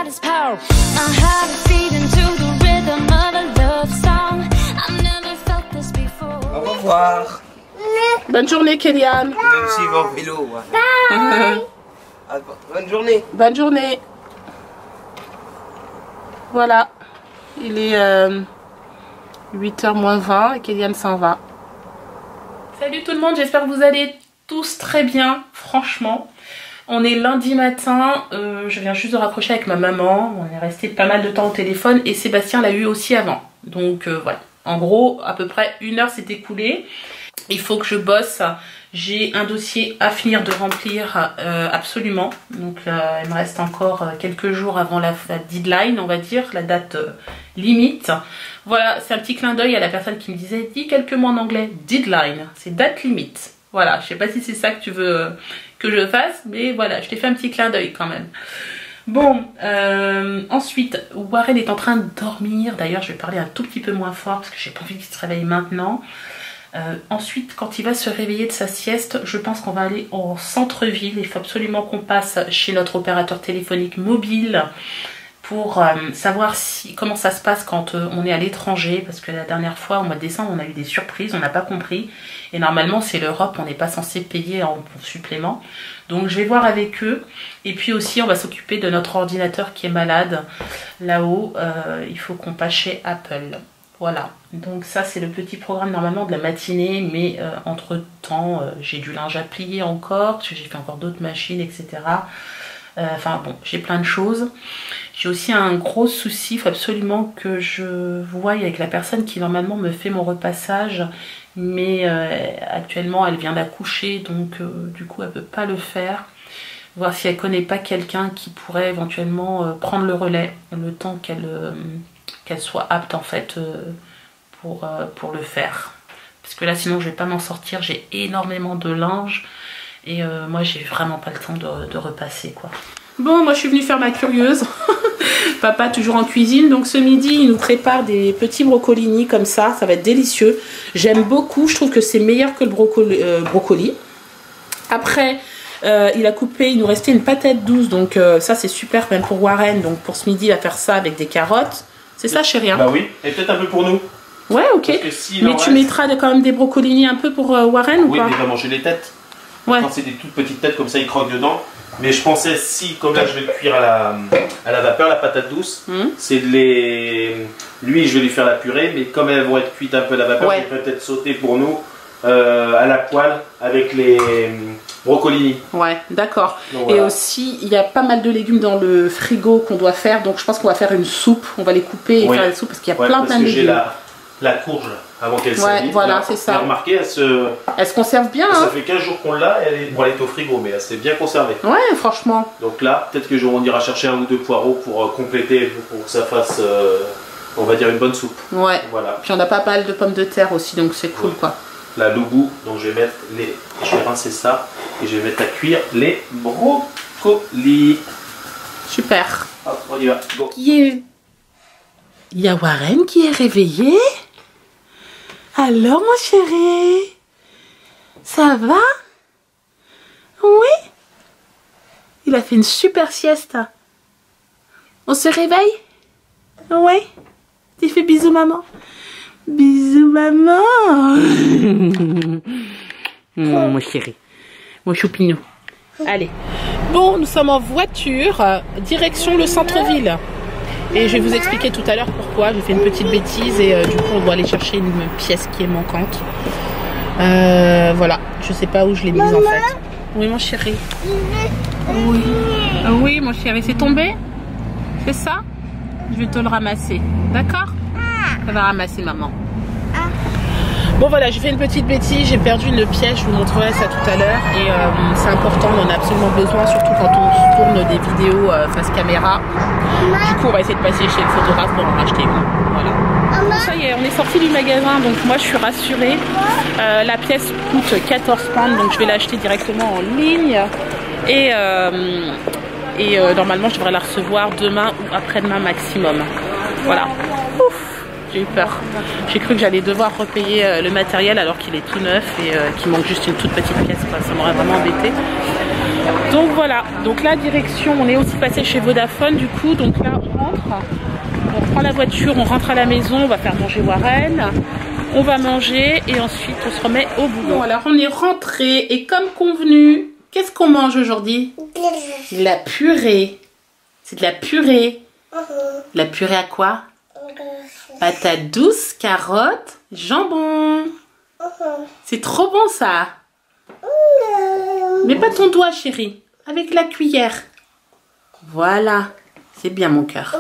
his power. My heart is beating to the rhythm of a love song. I've never felt this before. Au revoir. Bonne journée, Kéliane. Je me suis en vélo. Bonne journée. Bonne journée. Voilà. Il est 8h moins 20 et Kéliane s'en va. Salut tout le monde, j'espère que vous allez tous très bien, franchement. On est lundi matin, je viens juste de raccrocher avec ma maman, on est resté pas mal de temps au téléphone et Sébastien l'a eu aussi avant. Donc voilà, en gros à peu près 1 heure s'est écoulée. Il faut que je bosse, j'ai un dossier à finir de remplir absolument. Donc il me reste encore quelques jours avant la deadline, on va dire, la date limite. Voilà, c'est un petit clin d'œil à la personne qui me disait, dis quelques mots en anglais, deadline, c'est date limite. Voilà, je sais pas si c'est ça que tu veux que je fasse, mais voilà, je t'ai fait un petit clin d'œil quand même. Bon, ensuite, Warren est en train de dormir. D'ailleurs, je vais parler un tout petit peu moins fort parce que j'ai pas envie qu'il se réveille maintenant. Ensuite, quand il va se réveiller de sa sieste, je pense qu'on va aller au centre-ville. Il faut absolument qu'on passe chez notre opérateur téléphonique mobile pour savoir comment ça se passe quand on est à l'étranger, parce que la dernière fois, au mois de décembre, on a eu des surprises, on n'a pas compris, et normalement c'est l'Europe, on n'est pas censé payer en supplément, donc je vais voir avec eux, et puis aussi on va s'occuper de notre ordinateur qui est malade, là-haut, il faut qu'on passe chez Apple, voilà, donc ça c'est le petit programme normalement de la matinée, mais entre temps, j'ai du linge à plier encore, parce que j'ai fait encore d'autres machines, etc., enfin bon, j'ai plein de choses. J'ai aussi un gros souci, il faut absolument que je voie avec la personne qui normalement me fait mon repassage, mais actuellement elle vient d'accoucher, donc du coup elle peut pas le faire. Voir si elle connaît pas quelqu'un qui pourrait éventuellement prendre le relais, le temps qu'elle soit apte en fait pour le faire. Parce que là sinon je vais pas m'en sortir, j'ai énormément de linge. Et moi j'ai vraiment pas le temps de repasser quoi. Bon, moi je suis venue faire ma curieuse. Papa toujours en cuisine. Donc ce midi il nous prépare des petits brocolini comme ça. Ça va être délicieux. J'aime beaucoup. Je trouve que c'est meilleur que le brocoli. Après il a coupé. Il nous restait une patate douce. Donc ça c'est super même pour Warren. Donc pour ce midi il va faire ça avec des carottes. C'est ça chérie hein? Bah oui. Et peut-être un peu pour nous. Ouais ok. Mais tu mettras quand même des brocolini un peu pour Warren ou pas? Oui mais il va manger les têtes. Ouais. Quand c'est des toutes petites têtes comme ça, il croque dedans. Mais je pensais si, comme là je vais le cuire à la vapeur, la patate douce, c'est de les... Lui je vais lui faire la purée, mais comme elles vont être cuites un peu à la vapeur, je vais peut-être sauter pour nous à la poêle avec les brocolini. Ouais, d'accord. Voilà. Et aussi, il y a pas mal de légumes dans le frigo qu'on doit faire, donc je pense qu'on va faire une soupe. On va les couper et faire une soupe parce qu'il y a plein de légumes. J'ai la courge là, avant qu'elle s'allie. Voilà, c'est ça. Vous avez remarqué, elle se conserve bien. Ça fait 15 jours qu'on l'a, elle est au frigo, mais elle s'est bien conservée. Ouais, franchement. Donc là, peut-être que on ira chercher 1 ou 2 poireaux pour compléter, pour que ça fasse, on va dire, une bonne soupe. Ouais. Voilà. Puis on a pas mal de pommes de terre aussi, donc c'est cool quoi. La loubou, donc je vais mettre je vais rincer ça et je vais mettre à cuire les brocolis. Super. Hop, on y va. Go. Il y a Warren qui est réveillé. Alors, mon chéri, ça va? Oui? Il a fait une super sieste. On se réveille? Oui? Tu fais bisous, maman? Bisous, maman. Mon chéri, mon choupinou. Allez. Bon, nous sommes en voiture, direction le centre-ville. Et je vais vous expliquer tout à l'heure pourquoi. J'ai fait une petite bêtise et du coup on doit aller chercher une pièce qui est manquante. Voilà, je sais pas où je l'ai mise en fait. Oui mon chéri. Oui. Oui mon chéri, c'est tombé? C'est ça? Je vais te le ramasser. D'accord? Ça va ramasser maman. Bon voilà, j'ai fait une petite bêtise, j'ai perdu une pièce, je vous montrerai ça tout à l'heure. Et c'est important, on en a absolument besoin, surtout quand on tourne des vidéos face caméra. Du coup on va essayer de passer chez le photographe pour en racheter une. Voilà. Bon, ça y est, on est sorti du magasin, donc moi je suis rassurée. La pièce coûte 14 pounds, donc je vais l'acheter directement en ligne. Et normalement je devrais la recevoir demain ou après-demain maximum. Voilà. Ouf. J'ai eu peur. J'ai cru que j'allais devoir repayer le matériel alors qu'il est tout neuf et qu'il manque juste une toute petite pièce. Ça m'aurait vraiment embêté. Donc voilà, donc là direction, on est aussi passé chez Vodafone du coup, donc là on rentre, on prend la voiture, on rentre à la maison, on va faire manger Warren, on va manger et ensuite on se remet au boulot. Bon, alors on est rentré et comme convenu, qu'est-ce qu'on mange aujourd'hui? De la purée. C'est de la purée. La purée à quoi? Patates douces, carottes, jambon. C'est trop bon ça. Mets pas ton doigt chérie, avec la cuillère. Voilà, c'est bien mon cœur.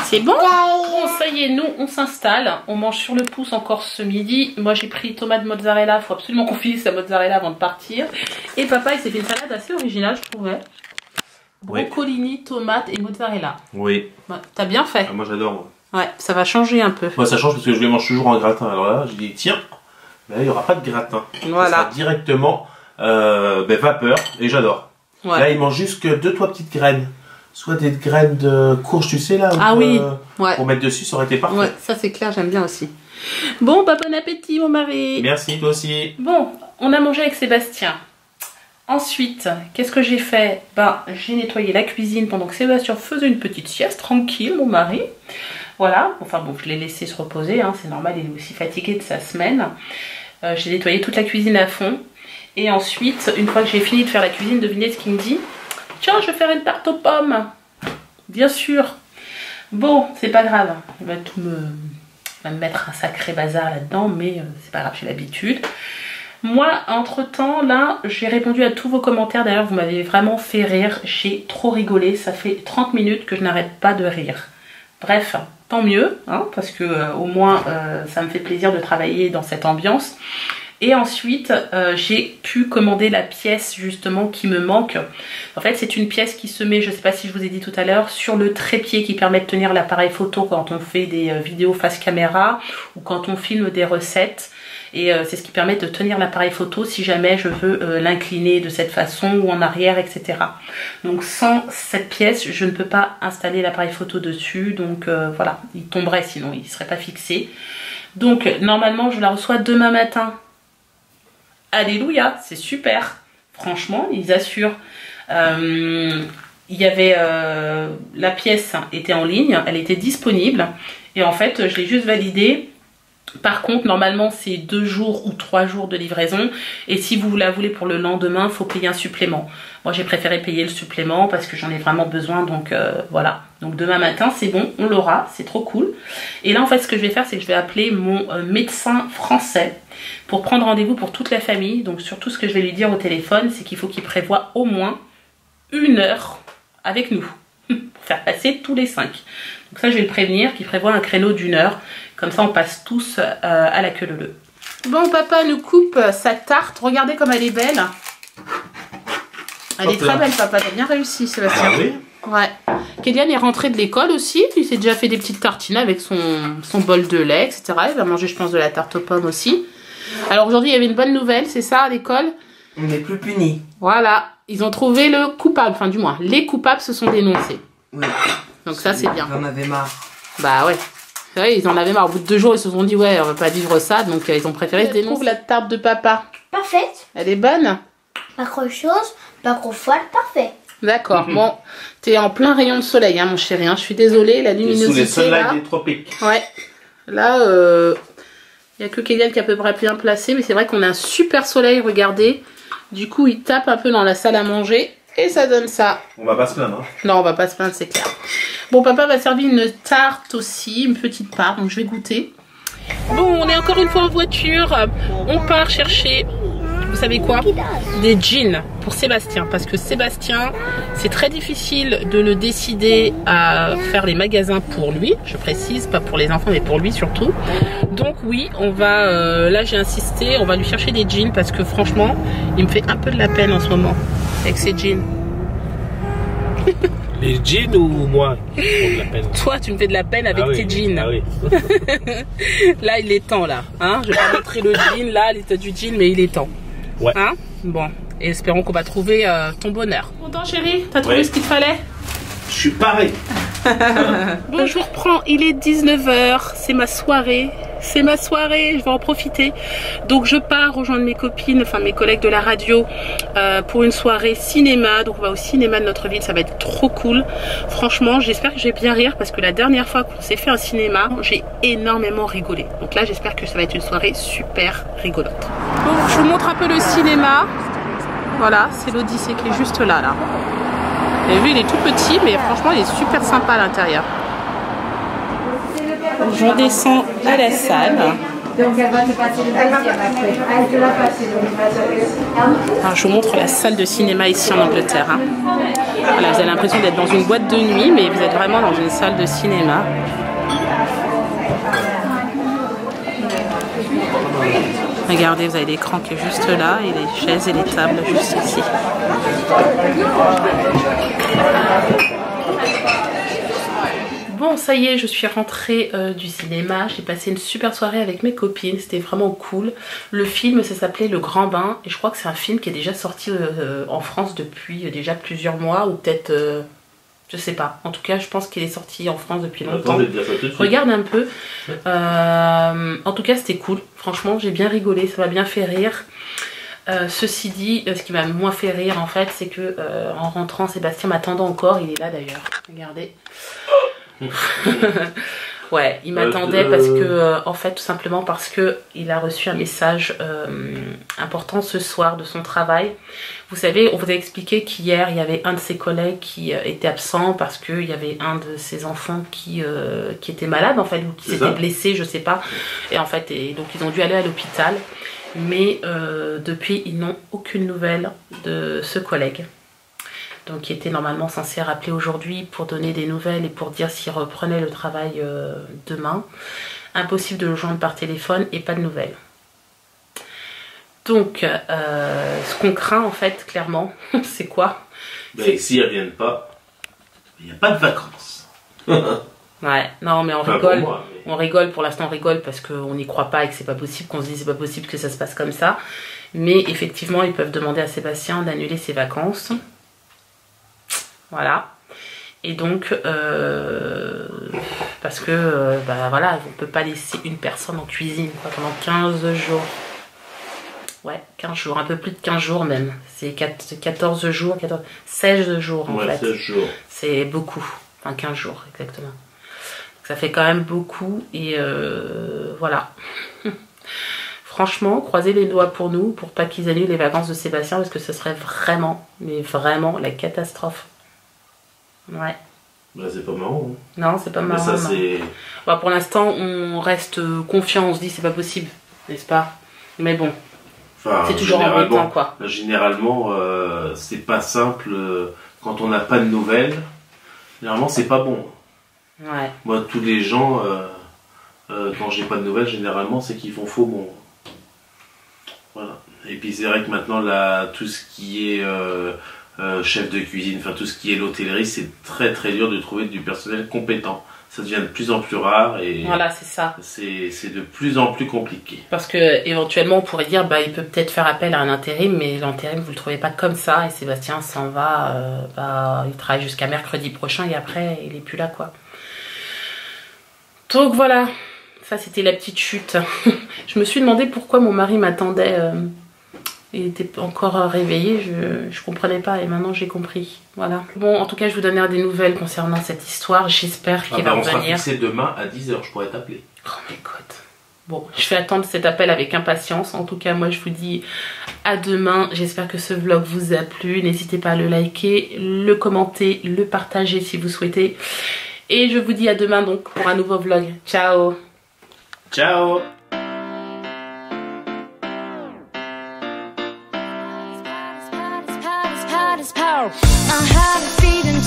C'est bon? Bon, ça y est, nous on s'installe. On mange sur le pouce encore ce midi. Moi j'ai pris tomate mozzarella. Il faut absolument qu'on finisse la mozzarella avant de partir. Et papa il s'est fait une salade assez originale je trouvais. Brocolini, tomate et mozzarella. Oui. Ouais, t'as bien fait. Moi j'adore. Ouais, ça va changer un peu. Moi ça change parce que je les mange toujours en gratin. Alors là j'ai dit tiens, là il n'y aura pas de gratin. Voilà. Ça sera directement vapeur et j'adore. Ouais. Là il mange juste que 2-3 petites graines. Soit des graines de courge, tu sais là. Ah oui. Ouais. Pour mettre dessus, ça aurait été parfait. Ouais, ça c'est clair, j'aime bien aussi. Bon, bah, bon appétit mon mari. Merci, toi aussi. Bon, on a mangé avec Sébastien. Ensuite, qu'est-ce que j'ai fait? Ben, j'ai nettoyé la cuisine pendant que Sébastien faisait une petite sieste, tranquille, mon mari. Voilà, enfin bon, je l'ai laissé se reposer, hein, c'est normal, il est aussi fatigué de sa semaine. J'ai nettoyé toute la cuisine à fond. Et ensuite, une fois que j'ai fini de faire la cuisine, devinez ce qu'il me dit? Tiens, je vais faire une tarte aux pommes. Bien sûr. Bon, c'est pas grave. Il va me mettre un sacré bazar là-dedans, mais c'est pas grave, j'ai l'habitude. Moi, entre-temps, là, j'ai répondu à tous vos commentaires. D'ailleurs, vous m'avez vraiment fait rire. J'ai trop rigolé. Ça fait 30 minutes que je n'arrête pas de rire. Bref, tant mieux, hein, parce que au moins, ça me fait plaisir de travailler dans cette ambiance. Et ensuite, j'ai pu commander la pièce justement qui me manque. En fait, c'est une pièce qui se met, je ne sais pas si je vous ai dit tout à l'heure, sur le trépied qui permet de tenir l'appareil photo quand on fait des vidéos face caméra ou quand on filme des recettes. Et c'est ce qui permet de tenir l'appareil photo si jamais je veux l'incliner de cette façon ou en arrière, etc. Donc sans cette pièce, je ne peux pas installer l'appareil photo dessus. Donc voilà, il tomberait sinon, il ne serait pas fixé. Donc normalement, je la reçois demain matin. Alléluia, c'est super. Franchement, ils assurent. Il y avait la pièce était en ligne, elle était disponible. Et en fait, je l'ai juste validée. Par contre, normalement, c'est 2 jours ou 3 jours de livraison. Et si vous la voulez pour le lendemain, il faut payer un supplément. Moi, j'ai préféré payer le supplément parce que j'en ai vraiment besoin. Donc, voilà. Donc, demain matin, c'est bon, on l'aura. C'est trop cool. Et là, en fait, ce que je vais faire, c'est que je vais appeler mon médecin français pour prendre rendez-vous pour toute la famille. Donc, surtout, ce que je vais lui dire au téléphone, c'est qu'il faut qu'il prévoie au moins 1 heure avec nous. Pour faire passer tous les 5. Donc ça, je vais le prévenir qu'il prévoit un créneau d'1 heure. Comme ça, on passe tous à la queue leu. Bon, papa nous coupe sa tarte. Regardez comme elle est belle. Elle est très belle, papa. T'as bien réussi, Sébastien. Ah oui? Ouais. Kélian est rentré de l'école aussi. Il s'est déjà fait des petites tartines avec son bol de lait, etc. Il va manger, je pense, de la tarte aux pommes aussi. Alors aujourd'hui, il y avait une bonne nouvelle, c'est ça, à l'école? On n'est plus punis. Voilà. Ils ont trouvé le coupable. Enfin, du moins, les coupables se sont dénoncés. Oui. Donc ça, c'est bien. Ils en avaient marre. Bah ouais. C'est vrai, ils en avaient marre. Au bout de 2 jours, ils se sont dit, ouais, on va pas vivre ça. Donc, ils ont préféré se dénoncer. La tarte de papa. Parfaite. Elle est bonne? Pas grand-chose, pas trop folle, parfait. D'accord. Bon, t'es en plein rayon de soleil, hein, mon chéri. Hein. Je suis désolée, la luminosité. Sous les soleils là, des tropiques. Ouais. Là, il n'y a que Kélian qui est à peu près bien placé. Mais c'est vrai qu'on a un super soleil, regardez. Du coup, il tape un peu dans la salle à manger. Et ça donne ça. On va pas se plaindre. Hein. Non, on va pas se plaindre, c'est clair. Bon, papa va servir une tarte aussi, une petite part, donc je vais goûter. Bon, on est encore une fois en voiture. On part chercher, vous savez quoi? Des jeans pour Sébastien. Parce que Sébastien, c'est très difficile de le décider à faire les magasins pour lui. Je précise, pas pour les enfants, mais pour lui surtout. Donc oui, on va, là j'ai insisté, on va lui chercher des jeans parce que franchement, il me fait un peu de la peine en ce moment. Avec ses jeans. Les jeans ou moi qui font de la peine? Toi, tu me fais de la peine avec tes jeans. Ah oui. Là, il est temps, là. Hein, je vais pas montrer le jean, là, l'état du jean, mais il est temps. Ouais. Hein, bon, et espérons qu'on va trouver ton bonheur. Content, chérie? T'as trouvé ce qu'il te fallait? Je suis pareil. Bon, je vous reprends. Il est 19 h, c'est ma soirée. c'est ma soirée, je vais en profiter. Donc je pars rejoindre mes copines, enfin mes collègues de la radio pour une soirée cinéma. Donc on va au cinéma de notre ville, ça va être trop cool. Franchement, j'espère que je vais bien rire parce que la dernière fois qu'on s'est fait un cinéma, j'ai énormément rigolé. Donc là, j'espère que ça va être une soirée super rigolote. Donc je vous montre un peu le cinéma. Voilà, c'est l'Odyssée qui est juste là. Vous avez vu, il est tout petit, mais franchement, il est super sympa à l'intérieur. Je redescends à la salle. Donc elle va te passer le deuxième après. Elle te l'a passé. Alors, je vous montre la salle de cinéma ici en Angleterre. Hein. Voilà, vous avez l'impression d'être dans une boîte de nuit, mais vous êtes vraiment dans une salle de cinéma. Regardez, vous avez l'écran qui est juste là et les chaises et les tables juste ici. Bon, ça y est, je suis rentrée du cinéma. J'ai passé une super soirée avec mes copines. C'était vraiment cool. Le film, ça s'appelait Le Grand Bain. Et je crois que c'est un film qui est déjà sorti en France depuis déjà plusieurs mois. Ou peut-être, je sais pas. En tout cas, je pense qu'il est sorti en France depuis longtemps. Regarde un peu. En tout cas, c'était cool. Franchement, j'ai bien rigolé. Ça m'a bien fait rire. Ceci dit, ce qui m'a moins fait rire en fait, c'est que en rentrant, Sébastien m'attendait encore. Il est là d'ailleurs. Regardez. Ouais, il m'attendait parce que, en fait, tout simplement parce que il a reçu un message important ce soir de son travail. Vous savez, on vous a expliqué qu'hier, il y avait un de ses collègues qui était absent parce qu'il y avait un de ses enfants qui était malade, en fait, ou qui s'était blessé, je sais pas. Et en fait, donc ils ont dû aller à l'hôpital. Mais depuis, ils n'ont aucune nouvelle de ce collègue. Donc qui était normalement censé rappeler aujourd'hui pour donner des nouvelles et pour dire s'il reprenait le travail demain. Impossible de le joindre par téléphone et pas de nouvelles. Donc ce qu'on craint en fait clairement, c'est quoi? Ben, s'ils ne reviennent pas, il n'y a pas de vacances. Ouais, non mais on enfin, rigole, moi, mais... on rigole, pour l'instant on rigole parce qu'on n'y croit pas et que c'est pas possible, qu'on se dit c'est pas possible que ça se passe comme ça. Mais effectivement ils peuvent demander à Sébastien d'annuler ses vacances. Voilà. Et donc, parce que, bah voilà, on ne peut pas laisser une personne en cuisine quoi, pendant 15 jours. Ouais, 15 jours, un peu plus de 15 jours même. C'est 14 jours, 16 jours en fait. 16 jours. C'est beaucoup. Enfin, 15 jours, exactement. Donc, ça fait quand même beaucoup. Et voilà. Franchement, croisez les doigts pour nous, pour pas qu'ils annulent les vacances de Sébastien, parce que ce serait vraiment, mais vraiment la catastrophe. Ouais. Bah, c'est pas marrant. Hein. Non, c'est pas marrant. Mais ça, c'est... Bah, pour l'instant, on reste confiant, on se dit c'est pas possible, n'est-ce pas? Mais bon, enfin, c'est toujours embêtant, quoi. Généralement, c'est pas simple quand on n'a pas de nouvelles. Généralement, c'est pas bon. Ouais. Moi, tous les gens, quand j'ai pas de nouvelles, généralement, c'est qu'ils font faux bon. Voilà. Et puis c'est vrai que maintenant, là, tout ce qui est chef de cuisine, enfin tout ce qui est l'hôtellerie, c'est très très dur de trouver du personnel compétent. Ça devient de plus en plus rare et voilà, c'est ça. C'est de plus en plus compliqué. Parce que éventuellement on pourrait dire bah il peut peut-être faire appel à un intérim, mais l'intérim vous le trouvez pas comme ça et Sébastien s'en va, il travaille jusqu'à mercredi prochain et après il est plus là quoi. Donc voilà, ça c'était la petite chute. Je me suis demandé pourquoi mon mari m'attendait. Il était encore réveillé, je comprenais pas et maintenant j'ai compris. Voilà. Bon, en tout cas, je vous donnerai des nouvelles concernant cette histoire. J'espère qu'il va revenir. On sera fixé demain à 10 h, je pourrais t'appeler. Oh my god. Bon, je vais attendre cet appel avec impatience. En tout cas, moi je vous dis à demain. J'espère que ce vlog vous a plu. N'hésitez pas à le liker, le commenter, le partager si vous souhaitez. Et je vous dis à demain donc pour un nouveau vlog. Ciao. Ciao. I have a feeling